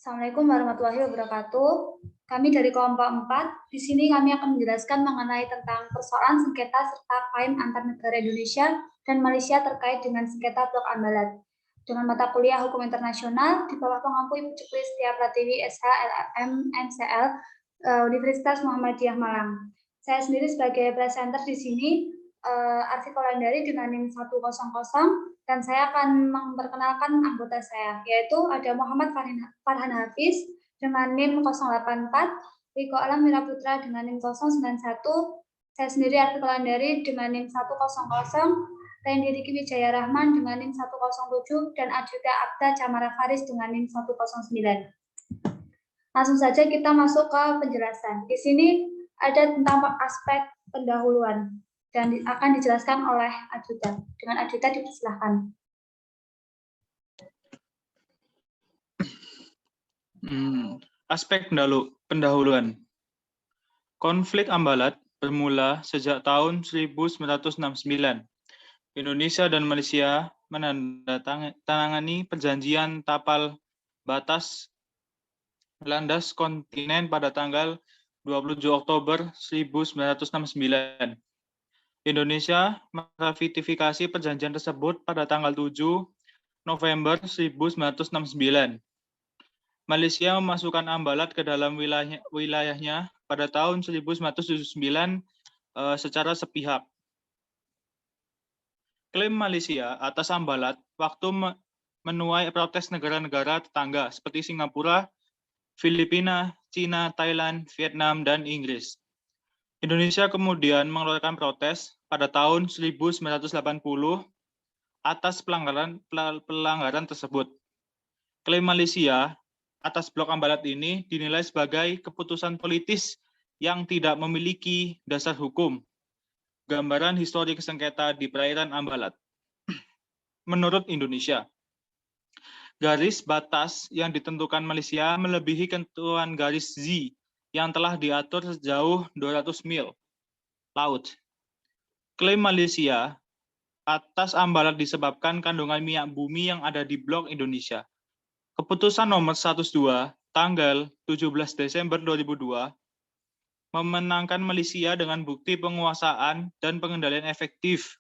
Assalamualaikum warahmatullahi wabarakatuh. Kami dari kelompok 4, di sini kami akan menjelaskan mengenai tentang persoalan sengketa serta klaim antar negara Indonesia dan Malaysia terkait dengan sengketa Blok Ambalat. Dengan mata kuliah Hukum Internasional di bawah pengampu Ibu Cukli Setia Pratiwi, SH, LLM, MCL, Universitas Muhammadiyah Malang. Saya sendiri sebagai presenter di sini, Arfi Kolandari dengan NIM 100, dan saya akan memperkenalkan anggota saya, yaitu ada Muhammad Farhan Hafiz dengan NIM 084, Riko Alam Wiraputra dengan NIM 091, saya sendiri Arfi Kolandari dengan NIM 100, Randy Riki Wijaya Rahman dengan NIM 107, dan Adjuta Abda Camara Faris dengan NIM 109. Langsung saja kita masuk ke penjelasan. Di sini ada tentang aspek pendahuluan dan akan dijelaskan oleh Adjuta. Dengan Adjuta dipersilahkan. Aspek pendahuluan. Konflik Ambalat bermula sejak tahun 1969. Indonesia dan Malaysia menandatangani perjanjian tapal batas landas kontinen pada tanggal 27 Oktober 1969. Indonesia meratifikasi perjanjian tersebut pada tanggal 7 November 1969. Malaysia memasukkan Ambalat ke dalam wilayahnya pada tahun 1979 secara sepihak. Klaim Malaysia atas Ambalat waktu menuai protes negara-negara tetangga seperti Singapura, Filipina, Cina, Thailand, Vietnam, dan Inggris. Indonesia kemudian mengeluarkan protes pada tahun 1980 atas pelanggaran tersebut. Klaim Malaysia atas Blok Ambalat ini dinilai sebagai keputusan politis yang tidak memiliki dasar hukum. Gambaran histori sengketa di perairan Ambalat. Menurut Indonesia, garis batas yang ditentukan Malaysia melebihi ketentuan garis Z yang telah diatur sejauh 200 mil laut. Klaim Malaysia atas Ambalat disebabkan kandungan minyak bumi yang ada di Blok Indonesia. Keputusan nomor 102 tanggal 17 Desember 2002 memenangkan Malaysia dengan bukti penguasaan dan pengendalian efektif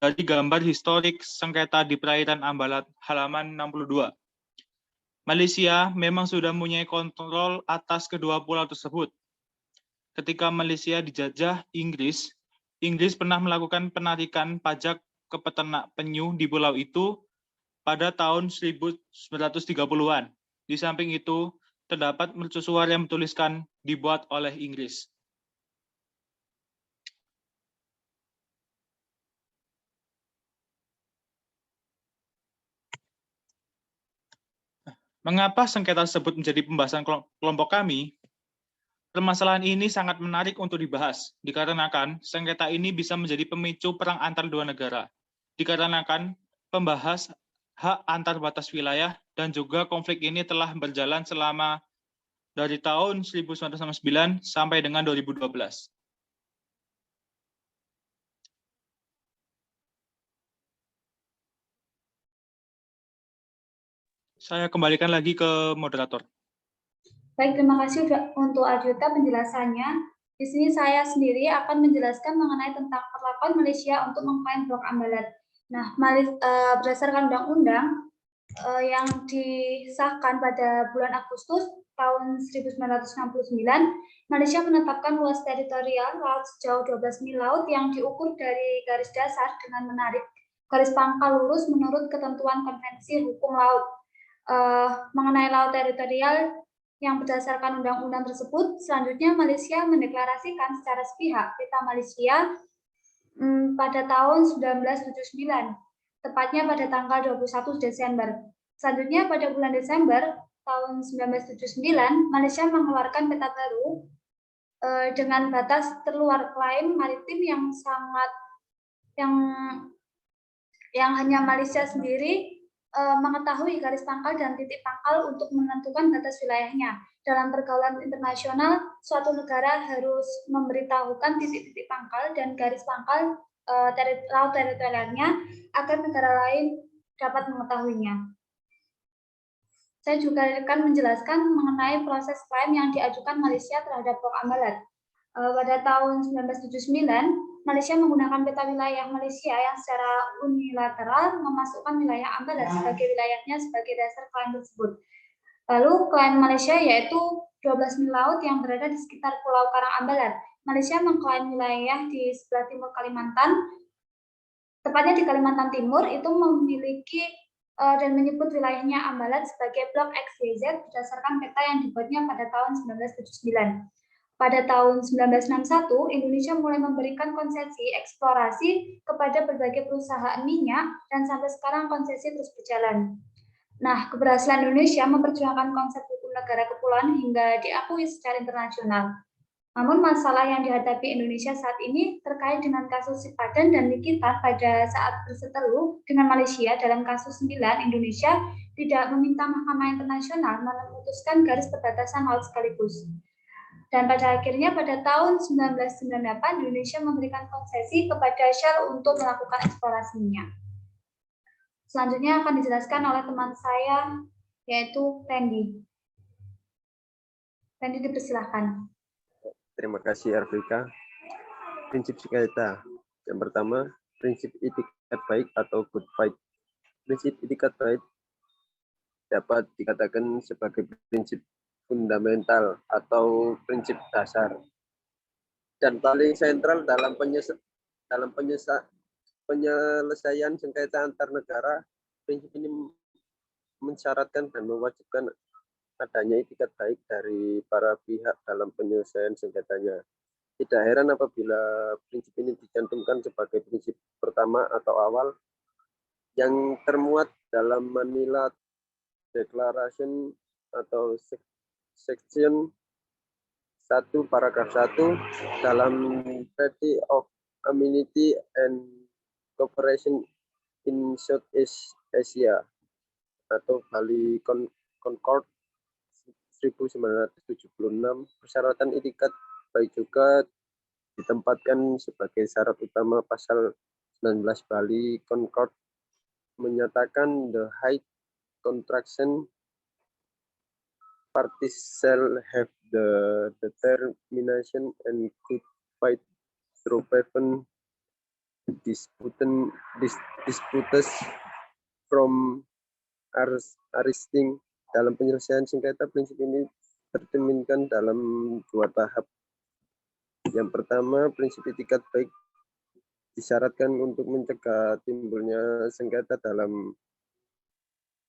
dari gambar historik sengketa di perairan Ambalat halaman 62. Malaysia memang sudah mempunyai kontrol atas kedua pulau tersebut. Ketika Malaysia dijajah Inggris, Inggris pernah melakukan penarikan pajak ke peternak penyu di pulau itu pada tahun 1930-an. Di samping itu, terdapat mercusuar yang bertuliskan dibuat oleh Inggris. Mengapa sengketa tersebut menjadi pembahasan kelompok kami? Permasalahan ini sangat menarik untuk dibahas, dikarenakan sengketa ini bisa menjadi pemicu perang antar dua negara, dikarenakan pembahas hak antar batas wilayah, dan juga konflik ini telah berjalan selama dari tahun 1969 sampai dengan 2012. Saya kembalikan lagi ke moderator. Baik, terima kasih untuk Adjuta penjelasannya. Di sini saya sendiri akan menjelaskan mengenai tentang perlakuan Malaysia untuk mengklaim Blok Ambalat. Nah, berdasarkan undang-undang yang disahkan pada bulan Agustus tahun 1969, Malaysia menetapkan luas teritorial laut sejauh 12 mil laut yang diukur dari garis dasar dengan menarik garis pangkal lurus menurut ketentuan Konvensi Hukum Laut. Mengenai laut teritorial yang berdasarkan undang-undang tersebut, selanjutnya Malaysia mendeklarasikan secara sepihak peta Malaysia pada tahun 1979, tepatnya pada tanggal 21 Desember. Selanjutnya pada bulan Desember tahun 1979, Malaysia mengeluarkan peta baru dengan batas terluar klaim maritim yang hanya Malaysia sendiri mengetahui garis pangkal dan titik pangkal untuk menentukan batas wilayahnya. Dalam pergaulan internasional, suatu negara harus memberitahukan titik-titik pangkal dan garis pangkal laut teritorialnya agar negara lain dapat mengetahuinya. Saya juga akan menjelaskan mengenai proses klaim yang diajukan Malaysia terhadap Blok Ambalat. Pada tahun 1979, Malaysia menggunakan peta wilayah Malaysia yang secara unilateral memasukkan wilayah Ambalat sebagai wilayahnya sebagai dasar klaim tersebut. Lalu klaim Malaysia yaitu 12 mil laut yang berada di sekitar Pulau Karang Ambalat. Malaysia mengklaim wilayah di sebelah timur Kalimantan, tepatnya di Kalimantan Timur, itu memiliki dan menyebut wilayahnya Ambalat sebagai Blok XYZ berdasarkan peta yang dibuatnya pada tahun 1979. Pada tahun 1961, Indonesia mulai memberikan konsesi eksplorasi kepada berbagai perusahaan minyak dan sampai sekarang konsesi terus berjalan. Nah, keberhasilan Indonesia memperjuangkan konsep hukum negara kepulauan hingga diakui secara internasional. Namun masalah yang dihadapi Indonesia saat ini terkait dengan kasus Sipadan dan Nikita pada saat berseteru dengan Malaysia dalam kasus 9, Indonesia tidak meminta Mahkamah Internasional memutuskan garis perbatasan laut sekaligus. Dan pada akhirnya pada tahun 1998 Indonesia memberikan konsesi kepada Shell untuk melakukan eksplorasi minyak. Selanjutnya akan dijelaskan oleh teman saya yaitu Randy. Randy dipersilahkan. Terima kasih Arvika. Prinsip sengketa. Yang pertama, prinsip itikat baik atau good fight. Prinsip itikat baik dapat dikatakan sebagai prinsip fundamental atau prinsip dasar dan paling sentral dalam penyelesaian sengketa antar negara. Prinsip ini mensyaratkan dan mewajibkan adanya itikat baik dari para pihak dalam penyelesaian sengketanya. Tidak heran apabila prinsip ini dicantumkan sebagai prinsip pertama atau awal yang termuat dalam Manila Declaration atau Section 1 paragraf 1 dalam Treaty of Amity and Cooperation in Southeast Asia atau Bali Concord 1976. Persyaratan itikat baik juga ditempatkan sebagai syarat utama pasal 19 Bali Concord menyatakan the high contraction parties shall have the determination and good fight to prevent disputes from arising. Dalam penyelesaian sengketa, prinsip ini tercerminkan dalam dua tahap. Yang pertama, prinsip itikat baik disyaratkan untuk mencegah timbulnya sengketa dalam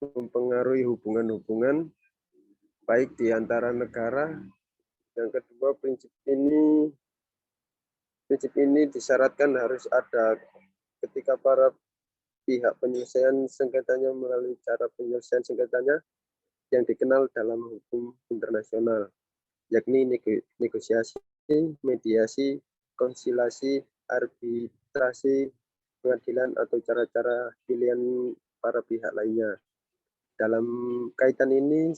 mempengaruhi hubungan-hubungan baik di antara negara. Yang kedua, prinsip ini disyaratkan harus ada ketika para pihak penyelesaian sengketanya melalui cara penyelesaian sengketanya yang dikenal dalam hukum internasional, yakni negosiasi, mediasi, konsiliasi, arbitrasi, pengadilan, atau cara-cara pilihan para pihak lainnya. Dalam kaitan ini,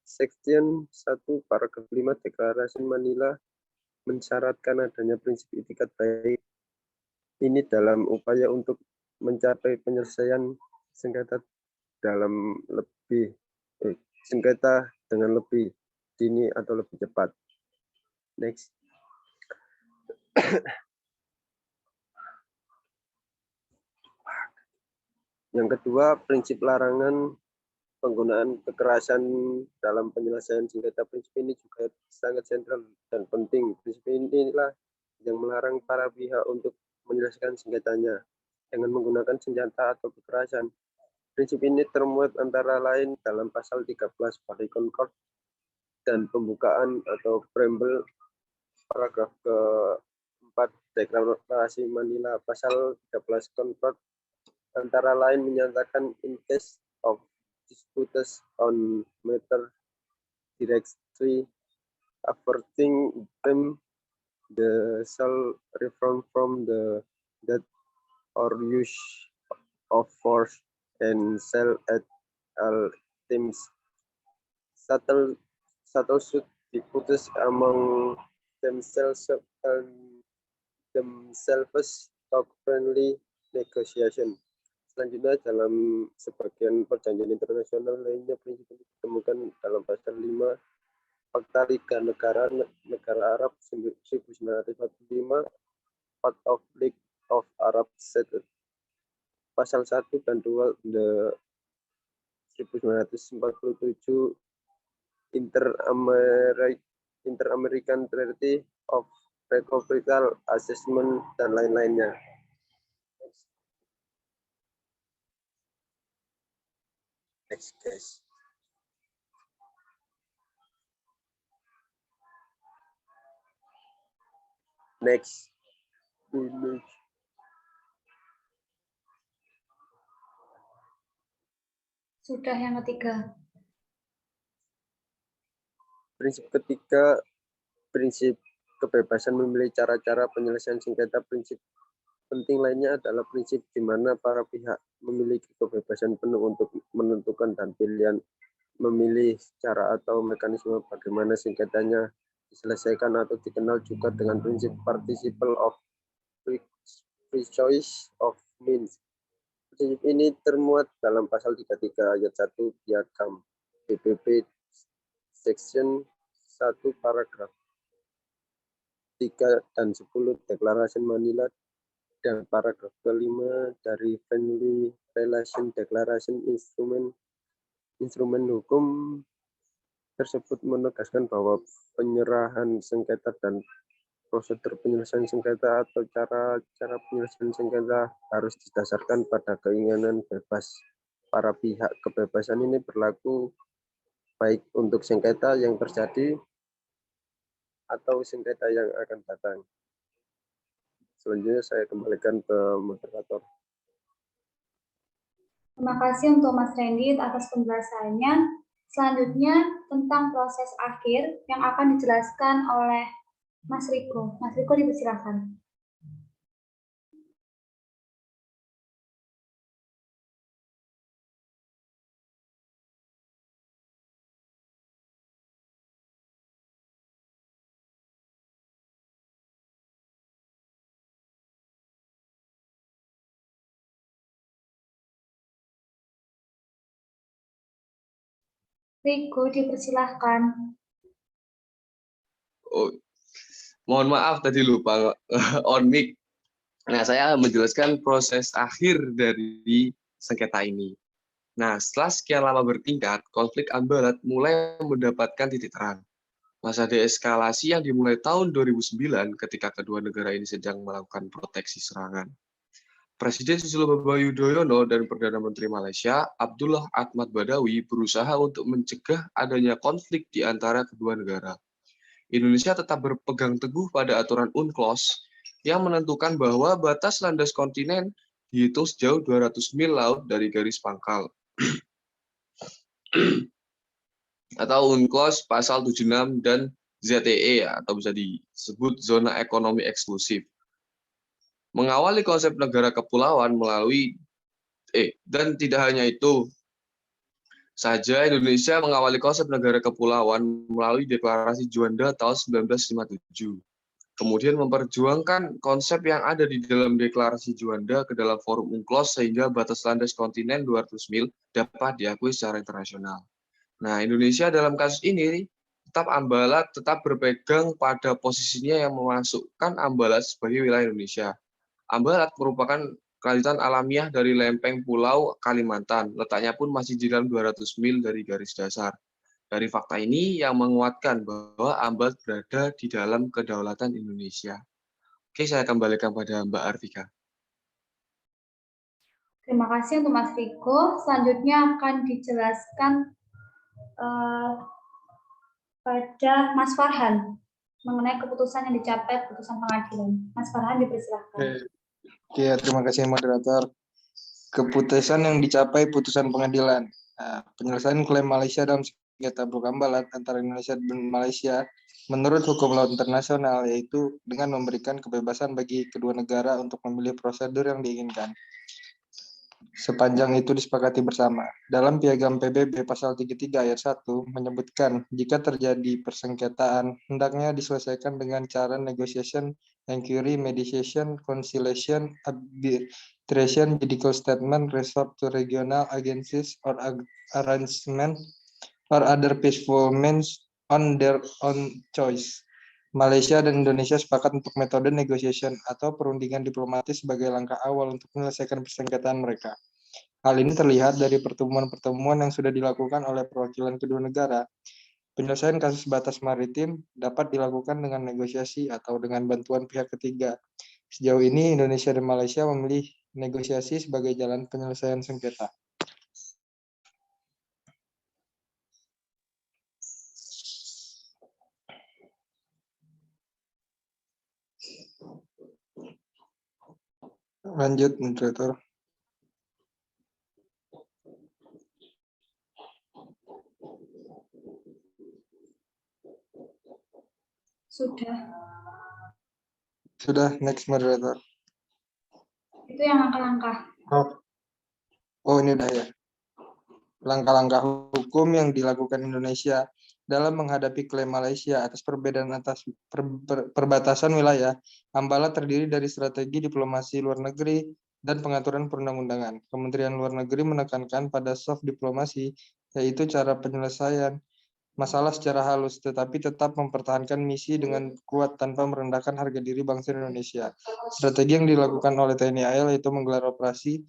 Section 1 paragraf 5 Deklarasi Manila mensyaratkan adanya prinsip itikat baik ini dalam upaya untuk mencapai penyelesaian sengketa sengketa dengan lebih dini atau lebih cepat. Next. Yang kedua, prinsip larangan penggunaan kekerasan dalam penyelesaian sengketa. Prinsip ini juga sangat sentral dan penting. Prinsip inilah yang melarang para pihak untuk menyelesaikan sengketanya dengan menggunakan senjata atau kekerasan. Prinsip ini termuat antara lain dalam pasal 13 Bali Concord dan pembukaan atau preamble paragraf ke-4 Deklarasi Manila. Pasal 13 Concord antara lain menyatakan in case of disputes on matter directly affecting them, the shall refrain from the death or use of force and shall at all times settle should disputes among themselves talk friendly negotiation. Selanjutnya, dalam sebagian perjanjian internasional lainnya, prinsip ini ditemukan dalam pasal 5 Fakta Liga Negara Arab 1945, Part of League of Arab States, pasal 1 dan 2 The 1947 Inter-American Treaty of Reciprocal Assessment, dan lain-lainnya. Next, guys. Next. Sudah yang ketiga. Prinsip ketiga, prinsip kebebasan memilih cara-cara penyelesaian sengketa. Prinsip penting lainnya adalah prinsip di mana para pihak memiliki kebebasan penuh untuk menentukan dan pilihan memilih cara atau mekanisme bagaimana sengketanya diselesaikan, atau dikenal juga dengan prinsip participle of free choice of means. Prinsip ini termuat dalam pasal 33 ayat 1 Piagam PBB Section 1 paragraf 3 dan 10 Deklarasi Manila, dan paragraf kelima dari Friendly Relation Declaration instrumen hukum tersebut menegaskan bahwa penyerahan sengketa dan prosedur penyelesaian sengketa atau cara penyelesaian sengketa harus didasarkan pada keinginan bebas para pihak. Kebebasan ini berlaku baik untuk sengketa yang terjadi atau sengketa yang akan datang. Selanjutnya saya kembalikan ke moderator. Terima kasih untuk Mas Randy atas penjelasannya. Selanjutnya tentang proses akhir yang akan dijelaskan oleh Mas Riko. Mas Riko, dipersilakan. Riko, dipersilahkan. Oh, mohon maaf tadi lupa on mic. Nah, saya menjelaskan proses akhir dari sengketa ini. Nah, setelah sekian lama bertingkat, konflik Ambalat mulai mendapatkan titik terang. Masa deeskalasi yang dimulai tahun 2009 ketika kedua negara ini sedang melakukan proteksi serangan. Presiden Susilo Bambang Yudhoyono dan Perdana Menteri Malaysia, Abdullah Ahmad Badawi, berusaha untuk mencegah adanya konflik di antara kedua negara. Indonesia tetap berpegang teguh pada aturan UNCLOS yang menentukan bahwa batas landas kontinen dihitung sejauh 200 mil laut dari garis pangkal. Atau UNCLOS pasal 76 dan ZEE, atau bisa disebut zona ekonomi eksklusif. Mengawali konsep negara kepulauan melalui dan tidak hanya itu saja, Indonesia mengawali konsep negara kepulauan melalui Deklarasi Juanda tahun 1957. Kemudian memperjuangkan konsep yang ada di dalam Deklarasi Juanda ke dalam forum UNCLOS sehingga batas landas kontinen 200 mil dapat diakui secara internasional. Nah, Indonesia dalam kasus ini tetap berpegang pada posisinya yang memasukkan Ambalat sebagai wilayah Indonesia. Ambalat merupakan kelanjutan alamiah dari lempeng Pulau Kalimantan, letaknya pun masih di dalam 200 mil dari garis dasar. Dari fakta ini yang menguatkan bahwa Ambalat berada di dalam kedaulatan Indonesia. Oke, saya kembalikan pada Mbak Arvika. Terima kasih untuk Mas Riko. Selanjutnya akan dijelaskan pada Mas Farhan mengenai keputusan yang dicapai putusan pengadilan. Mas Farhan, dipersilakan. Oke, terima kasih moderator. Keputusan yang dicapai putusan pengadilan. Nah, penyelesaian klaim Malaysia dalam sengketa Blok Ambalat antara Indonesia dan Malaysia menurut hukum laut internasional, yaitu dengan memberikan kebebasan bagi kedua negara untuk memilih prosedur yang diinginkan. sepanjang itu disepakati bersama. Dalam Piagam PBB pasal 33 ayat 1 menyebutkan jika terjadi persengketaan hendaknya diselesaikan dengan cara negotiation, inquiry, mediation, conciliation, arbitration, judicial statement, resort to regional agencies or arrangement or other peaceful means on their own choice. Malaysia dan Indonesia sepakat untuk metode negotiation atau perundingan diplomatis sebagai langkah awal untuk menyelesaikan persengketaan mereka. Hal ini terlihat dari pertemuan-pertemuan yang sudah dilakukan oleh perwakilan kedua negara. Penyelesaian kasus batas maritim dapat dilakukan dengan negosiasi atau dengan bantuan pihak ketiga. Sejauh ini Indonesia dan Malaysia memilih negosiasi sebagai jalan penyelesaian sengketa. Lanjut, moderator. Sudah, next moderator. Itu yang langkah-langkah. Oh, ini udah ya. Langkah-langkah hukum yang dilakukan Indonesia dalam menghadapi klaim Malaysia atas perbedaan atas perbatasan wilayah. Ambalat terdiri dari strategi diplomasi luar negeri dan pengaturan perundang-undangan. Kementerian Luar Negeri menekankan pada soft diplomasi, yaitu cara penyelesaian masalah secara halus, tetapi tetap mempertahankan misi dengan kuat tanpa merendahkan harga diri bangsa Indonesia. Strategi yang dilakukan oleh TNI AL yaitu menggelar operasi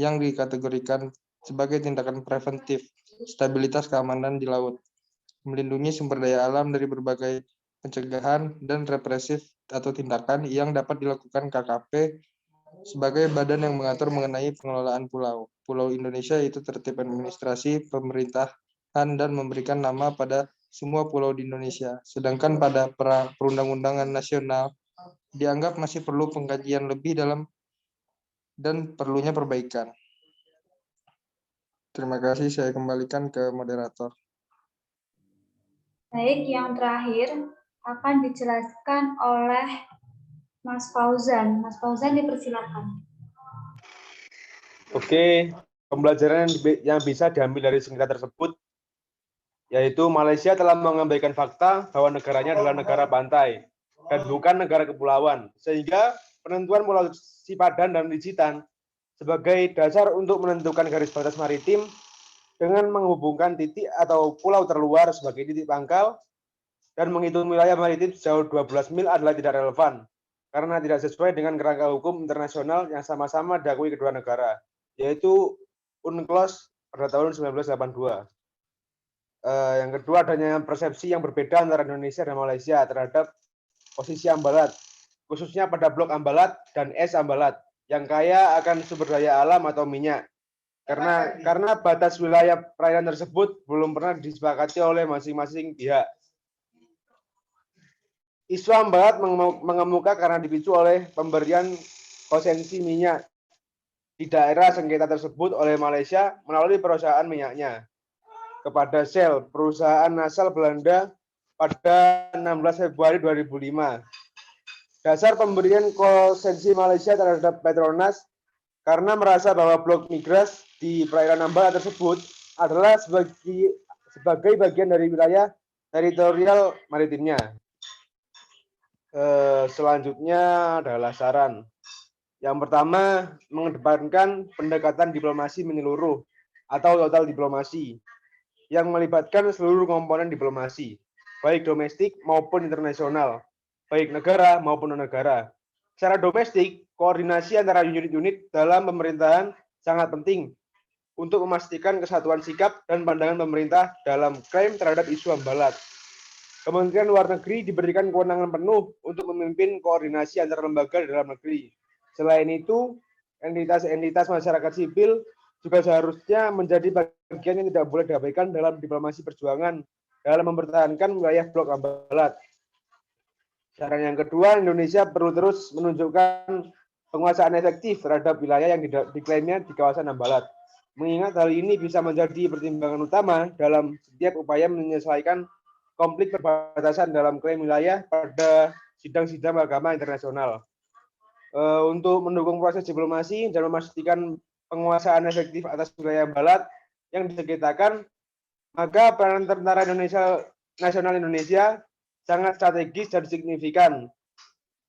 yang dikategorikan sebagai tindakan preventif, stabilitas keamanan di laut, melindungi sumber daya alam dari berbagai pencegahan dan represif atau tindakan yang dapat dilakukan KKP sebagai badan yang mengatur mengenai pengelolaan pulau. Pulau Indonesia yaitu tertib administrasi, pemerintahan, dan memberikan nama pada semua pulau di Indonesia. Sedangkan pada perundang-undangan nasional dianggap masih perlu pengkajian lebih dalam dan perlunya perbaikan. Terima kasih, saya kembalikan ke moderator. Baik, yang terakhir akan dijelaskan oleh Mas Fauzan. Mas Fauzan, dipersilakan. Oke, pembelajaran yang bisa diambil dari sengketa tersebut yaitu Malaysia telah mengabaikan fakta bahwa negaranya adalah negara pantai dan bukan negara kepulauan, sehingga penentuan Pulau Sipadan dan Lijitan sebagai dasar untuk menentukan garis batas maritim dengan menghubungkan titik atau pulau terluar sebagai titik pangkal dan menghitung wilayah maritim sejauh 12 mil adalah tidak relevan karena tidak sesuai dengan kerangka hukum internasional yang sama-sama diakui kedua negara, yaitu UNCLOS pada tahun 1982. Yang kedua, adanya persepsi yang berbeda antara Indonesia dan Malaysia terhadap posisi Ambalat, khususnya pada blok Ambalat dan es Ambalat yang kaya akan sumber daya alam atau minyak. Karena batas wilayah perairan tersebut belum pernah disepakati oleh masing-masing pihak. Isu Ambalat mengemuka karena dipicu oleh pemberian konsensi minyak di daerah sengketa tersebut oleh Malaysia melalui perusahaan minyaknya kepada Shell, perusahaan asal Belanda pada 16 Februari 2005. Dasar pemberian konsensi Malaysia terhadap Petronas karena merasa bahwa blok Migras di perairan Ambalat tersebut adalah sebagai bagian dari wilayah teritorial maritimnya. Selanjutnya adalah saran. Yang pertama, mengedepankan pendekatan diplomasi menyeluruh atau total diplomasi yang melibatkan seluruh komponen diplomasi, baik domestik maupun internasional, baik negara maupun non-negara. Secara domestik, koordinasi antara unit-unit dalam pemerintahan sangat penting untuk memastikan kesatuan sikap dan pandangan pemerintah dalam klaim terhadap isu Ambalat. Kementerian Luar Negeri diberikan kewenangan penuh untuk memimpin koordinasi antar lembaga dalam negeri. Selain itu, entitas-entitas masyarakat sipil juga seharusnya menjadi bagian yang tidak boleh diabaikan dalam diplomasi perjuangan dalam mempertahankan wilayah blok Ambalat. Saran yang kedua, Indonesia perlu terus menunjukkan penguasaan efektif terhadap wilayah yang diklaimnya di kawasan Ambalat. Mengingat hal ini bisa menjadi pertimbangan utama dalam setiap upaya menyelesaikan konflik perbatasan dalam klaim wilayah pada sidang-sidang mahkamah internasional. Untuk mendukung proses diplomasi dan memastikan penguasaan efektif atas wilayah barat yang disengketakan, maka peranan Tentara Nasional Indonesia sangat strategis dan signifikan.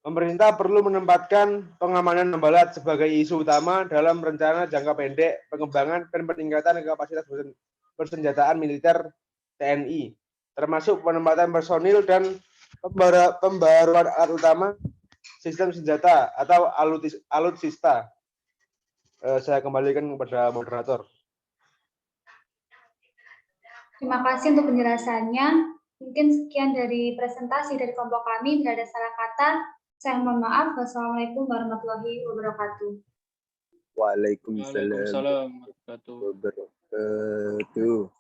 Pemerintah perlu menempatkan pengamanan balat sebagai isu utama dalam rencana jangka pendek pengembangan dan peningkatan kapasitas persenjataan militer TNI, termasuk penempatan personil dan pembaruan alat utama sistem senjata atau alutsista. Saya kembalikan kepada moderator. Terima kasih untuk penjelasannya. Mungkin sekian dari presentasi dari kelompok kami. Bila ada salah kata, saya mohon maaf. Wassalamualaikum warahmatullahi wabarakatuh. Waalaikumsalam Waalaikumsalam warahmatullahi wabarakatuh. wabarakatuh.